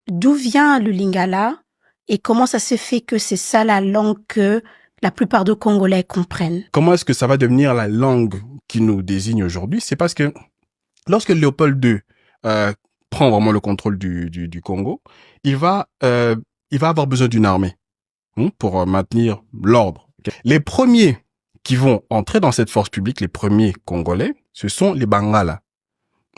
d'où vient le lingala et comment ça se fait que c'est ça la langue que la plupart des Congolais comprennent? Comment est-ce que ça va devenir la langue qui nous désigne aujourd'hui? C'est parce que lorsque Léopold II prend vraiment le contrôle du Congo, il va avoir besoin d'une armée pour maintenir l'ordre. Les premiers qui vont entrer dans cette force publique, les premiers Congolais, ce sont les Bangala.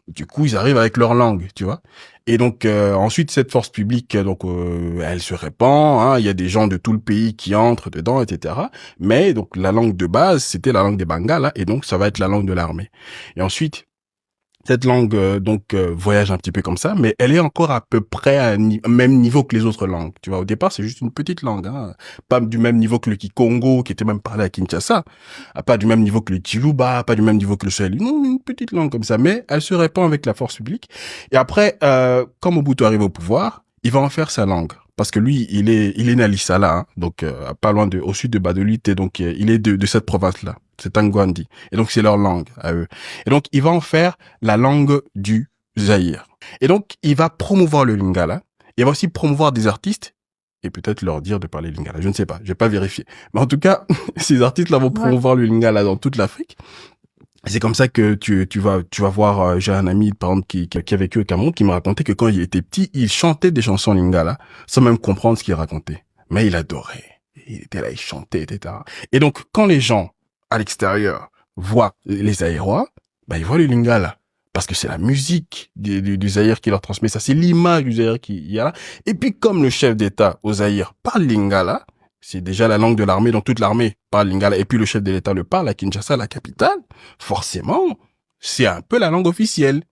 Du coup, ils arrivent avec leur langue, tu vois. Et donc ensuite, cette force publique, donc elle se répand. Hein, il y a des gens de tout le pays qui entrent dedans, etc. Mais donc la langue de base, c'était la langue des Bangala, et donc ça va être la langue de l'armée. Et ensuite, cette langue voyage un petit peu comme ça, mais elle est encore à peu près à un même niveau que les autres langues. Tu vois, au départ, c'est juste une petite langue, hein, pas du même niveau que le Kikongo, qui était même parlé à Kinshasa, pas du même niveau que le Chiluba, pas du même niveau que le Swahili. Non, une petite langue comme ça, mais elle se répand avec la force publique. Et après, quand Mobutu arrive au pouvoir, il va en faire sa langue. Parce que lui, il est né à Lissala, hein, donc pas loin au sud de Badolite, et donc il est de cette province-là. C'est Tangwandi. Et donc c'est leur langue à eux. Et donc il va en faire la langue du Zaïre. Et donc il va promouvoir le lingala. Il va aussi promouvoir des artistes et peut-être leur dire de parler lingala. Je ne sais pas, je vais pas vérifier. Mais en tout cas, ces artistes-là vont promouvoir le lingala dans toute l'Afrique. C'est comme ça que tu vas voir, j'ai un ami par exemple qui a vécu au Cameroun qui me racontait que quand il était petit, il chantait des chansons lingala sans même comprendre ce qu'il racontait. Mais il adorait. Il était là, il chantait, etc. Et donc quand les gens à l'extérieur voient les Zaïrois, bah ils voient le lingala parce que c'est la musique du Zaïre qui leur transmet ça, c'est l'image du Zaïre qui y a là. Et puis comme le chef d'État au Zaïre parle lingala, c'est déjà la langue de l'armée, donc toute l'armée parle lingala, et puis le chef de l'État le parle à Kinshasa, la capitale, forcément, c'est un peu la langue officielle.